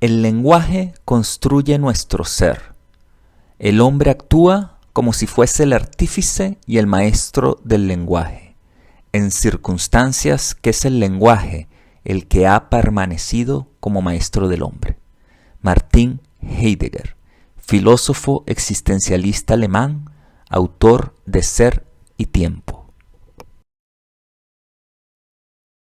El lenguaje construye nuestro ser. El hombre actúa como si fuese el artífice y el maestro del lenguaje, en circunstancias que es el lenguaje el que ha permanecido como maestro del hombre. Martin Heidegger, filósofo existencialista alemán, autor de Ser y Tiempo.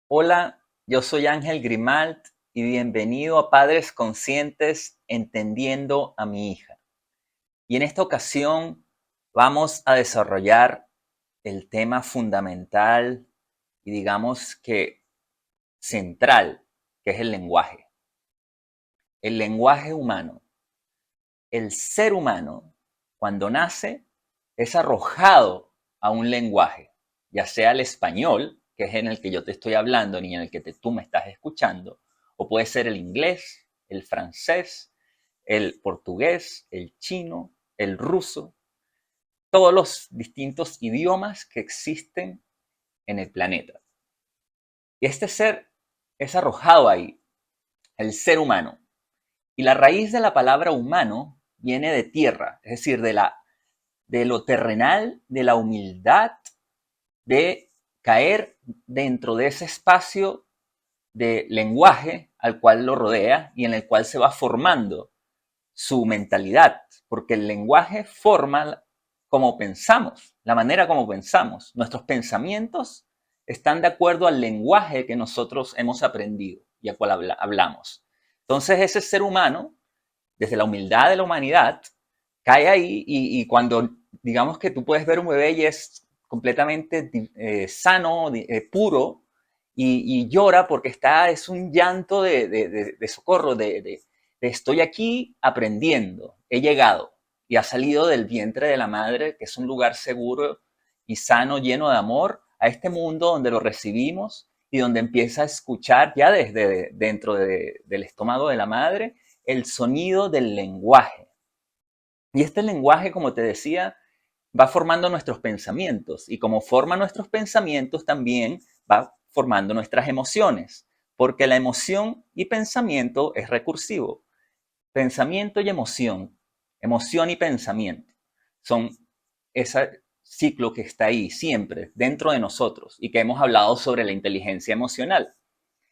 Hola, yo soy Ángel Grimalt y bienvenido a Padres Conscientes Entendiendo a mi hija. Y en esta ocasión vamos a desarrollar el tema fundamental y digamos que central, que es el lenguaje. El lenguaje humano. El ser humano, cuando nace, es arrojado a un lenguaje, ya sea el español, que es en el que yo te estoy hablando ni en el que tú me estás escuchando, o puede ser el inglés, el francés, el portugués, el chino, el ruso, todos los distintos idiomas que existen en el planeta. Y este ser es arrojado ahí, el ser humano. Y la raíz de la palabra humano viene de tierra, es decir, de lo terrenal, de la humildad, de caer dentro de ese espacio de lenguaje al cual lo rodea y en el cual se va formando su mentalidad, porque el lenguaje forma como pensamos, la manera como pensamos. Nuestros pensamientos están de acuerdo al lenguaje que nosotros hemos aprendido y al cual hablamos. Entonces ese ser humano, desde la humildad de la humanidad, cae ahí y cuando digamos que tú puedes ver un bebé y es completamente sano, puro, y llora porque es un llanto de socorro, de estoy aquí aprendiendo, he llegado y ha salido del vientre de la madre, que es un lugar seguro y sano, lleno de amor, a este mundo donde lo recibimos y donde empieza a escuchar ya desde dentro del estómago de la madre el sonido del lenguaje. Y este lenguaje, como te decía, va formando nuestros pensamientos y como forma nuestros pensamientos también va formando nuestras emociones, porque la emoción y pensamiento es recursivo. Pensamiento y emoción y pensamiento, son ese ciclo que está ahí siempre dentro de nosotros y que hemos hablado sobre la inteligencia emocional.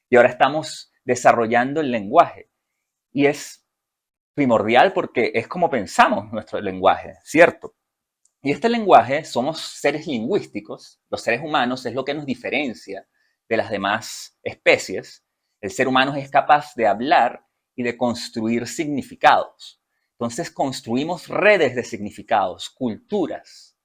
Y ahora estamos desarrollando el lenguaje y es primordial porque es como pensamos nuestro lenguaje, ¿cierto? Y este lenguaje, somos seres lingüísticos, los seres humanos es lo que nos diferencia de las demás especies. El ser humano es capaz de hablar y de construir significados. Entonces construimos redes de significados, culturas,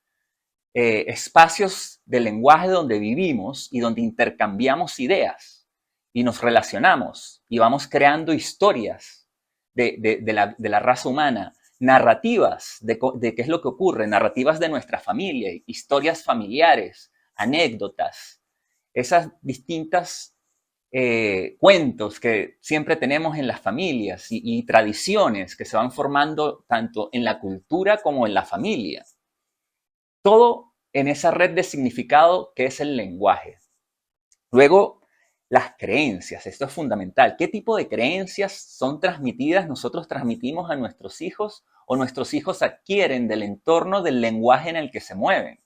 espacios del lenguaje donde vivimos y donde intercambiamos ideas y nos relacionamos y vamos creando historias de la raza humana, narrativas de qué es lo que ocurre, narrativas de nuestra familia, historias familiares, anécdotas, esas distintas cuentos que siempre tenemos en las familias y tradiciones que se van formando tanto en la cultura como en la familia. Todo en esa red de significado que es el lenguaje. Luego, las creencias, esto es fundamental. ¿Qué tipo de creencias son transmitidas, nosotros transmitimos a nuestros hijos o nuestros hijos adquieren del entorno del lenguaje en el que se mueven?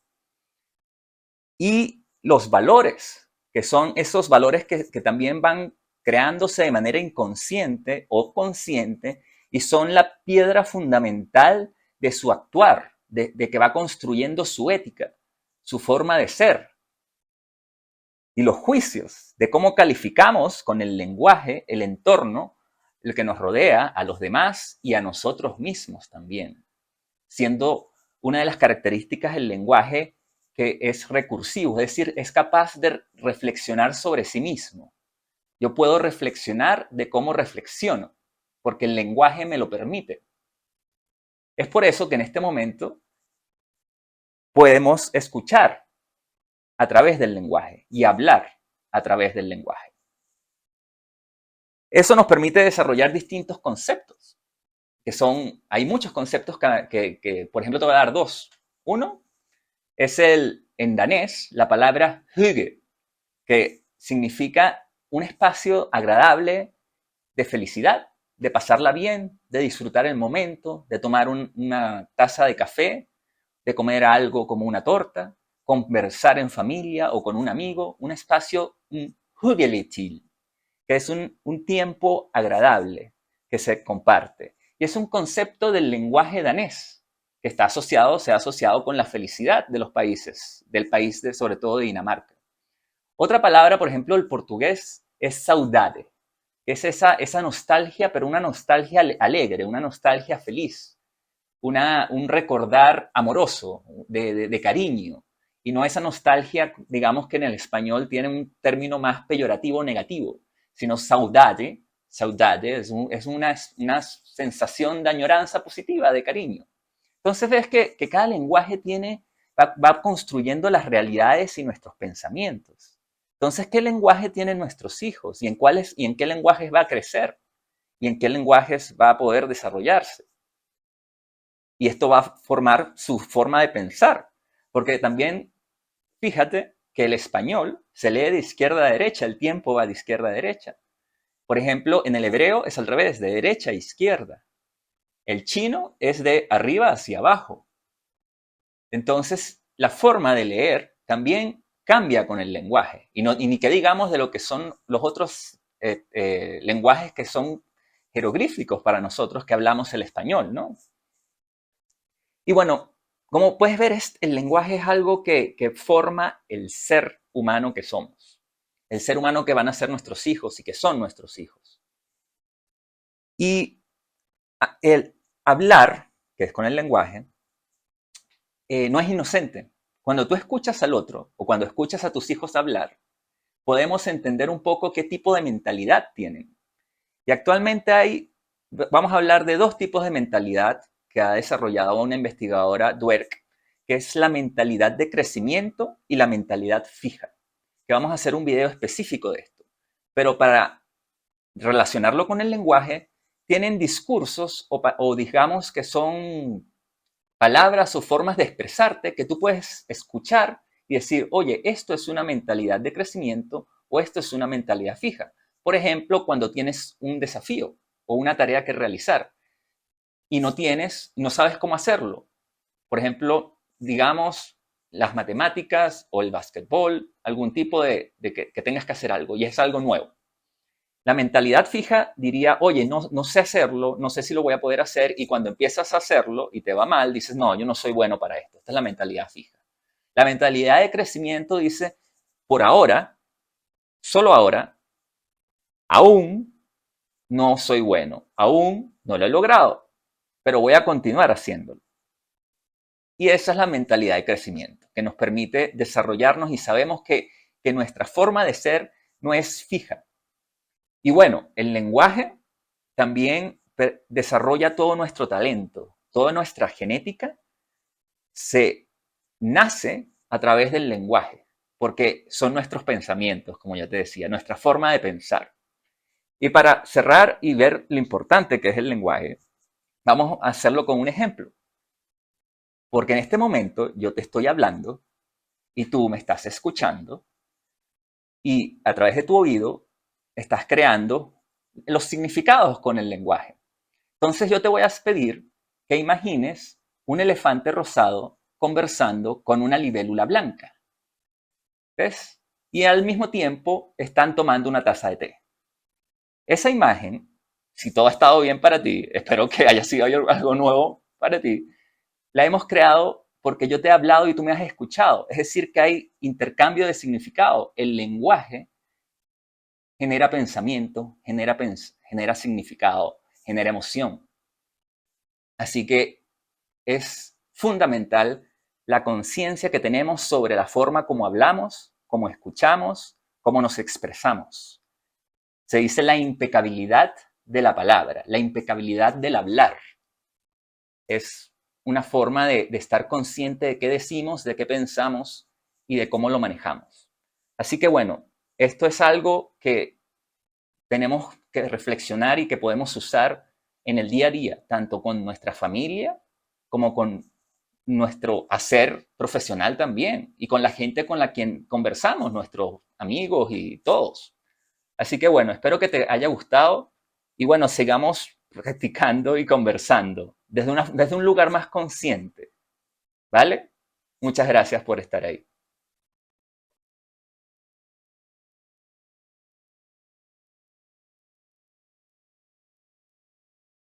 Y los valores, que son esos valores que también van creándose de manera inconsciente o consciente y son la piedra fundamental de su actuar, de que va construyendo su ética, su forma de ser. Y los juicios de cómo calificamos con el lenguaje, el entorno, el que nos rodea, a los demás y a nosotros mismos también, siendo una de las características del lenguaje que es recursivo, es decir, es capaz de reflexionar sobre sí mismo. Yo puedo reflexionar de cómo reflexiono, porque el lenguaje me lo permite. Es por eso que en este momento podemos escuchar a través del lenguaje y hablar a través del lenguaje. Eso nos permite desarrollar distintos conceptos, que son, hay muchos conceptos que por ejemplo, te voy a dar dos. Uno es en danés, la palabra hygge, que significa un espacio agradable de felicidad de pasarla bien, de disfrutar el momento, de tomar una taza de café, de comer algo como una torta, conversar en familia o con un amigo, un espacio hyggeligt, que es un tiempo agradable que se comparte. Y es un concepto del lenguaje danés que está asociado, se ha asociado con la felicidad de los países, del país de, sobre todo de Dinamarca. Otra palabra, por ejemplo, el portugués es saudade, que es esa nostalgia, pero una nostalgia alegre, una nostalgia feliz, un recordar amoroso, de cariño, y no esa nostalgia, digamos que en el español tiene un término más peyorativo o negativo, sino saudade, saudade es una sensación de añoranza positiva, de cariño. Entonces ves que cada lenguaje va construyendo las realidades y nuestros pensamientos. Entonces, ¿qué lenguaje tienen nuestros hijos? ¿Y en qué lenguajes va a crecer? ¿Y en qué lenguajes va a poder desarrollarse? Y esto va a formar su forma de pensar. Porque también, fíjate que el español se lee de izquierda a derecha, el tiempo va de izquierda a derecha. Por ejemplo, en el hebreo es al revés, de derecha a izquierda. El chino es de arriba hacia abajo. Entonces, la forma de leer también cambia con el lenguaje. Y ni que digamos de lo que son los otros lenguajes que son jeroglíficos para nosotros que hablamos el español, ¿no? Y bueno, como puedes ver, el lenguaje es algo que forma el ser humano que somos. El ser humano que van a ser nuestros hijos y que son nuestros hijos. Y el hablar, que es con el lenguaje, no es inocente. Cuando tú escuchas al otro o cuando escuchas a tus hijos hablar, podemos entender un poco qué tipo de mentalidad tienen. Y actualmente vamos a hablar de dos tipos de mentalidad que ha desarrollado una investigadora, Dweck, que es la mentalidad de crecimiento y la mentalidad fija, que vamos a hacer un video específico de esto. Pero para relacionarlo con el lenguaje, tienen discursos o digamos que son palabras o formas de expresarte que tú puedes escuchar y decir, oye, esto es una mentalidad de crecimiento o esto es una mentalidad fija. Por ejemplo, cuando tienes un desafío o una tarea que realizar y no sabes cómo hacerlo. Por ejemplo, digamos, las matemáticas o el básquetbol, algún tipo que tengas que hacer algo y es algo nuevo. La mentalidad fija diría, oye, no sé hacerlo, no sé si lo voy a poder hacer, y cuando empiezas a hacerlo y te va mal, dices, no, yo no soy bueno para esto. Esta es la mentalidad fija. La mentalidad de crecimiento dice, por ahora, solo ahora, aún no soy bueno, aún no lo he logrado, pero voy a continuar haciéndolo. Y esa es la mentalidad de crecimiento, que nos permite desarrollarnos y sabemos que nuestra forma de ser no es fija. Y bueno, el lenguaje también desarrolla todo nuestro talento, toda nuestra genética se nace a través del lenguaje, porque son nuestros pensamientos, como ya te decía, nuestra forma de pensar. Y para cerrar y ver lo importante que es el lenguaje, vamos a hacerlo con un ejemplo. Porque en este momento yo te estoy hablando y tú me estás escuchando y a través de tu oído estás creando los significados con el lenguaje. Entonces yo te voy a pedir que imagines un elefante rosado conversando con una libélula blanca. ¿Ves? Y al mismo tiempo están tomando una taza de té. Esa imagen, si todo ha estado bien para ti, espero que haya sido algo nuevo para ti, la hemos creado porque yo te he hablado y tú me has escuchado. Es decir, que hay intercambio de significado. El lenguaje genera pensamiento, genera significado, genera emoción. Así que es fundamental la conciencia que tenemos sobre la forma como hablamos, cómo escuchamos, cómo nos expresamos. Se dice la impecabilidad de la palabra, la impecabilidad del hablar. Es una forma de estar consciente de qué decimos, de qué pensamos y de cómo lo manejamos. Así que bueno, esto es algo que tenemos que reflexionar y que podemos usar en el día a día, tanto con nuestra familia como con nuestro hacer profesional también y con la gente con la quien conversamos, nuestros amigos y todos. Así que bueno, espero que te haya gustado Y bueno, sigamos practicando y conversando desde un lugar más consciente, ¿vale? Muchas gracias por estar ahí.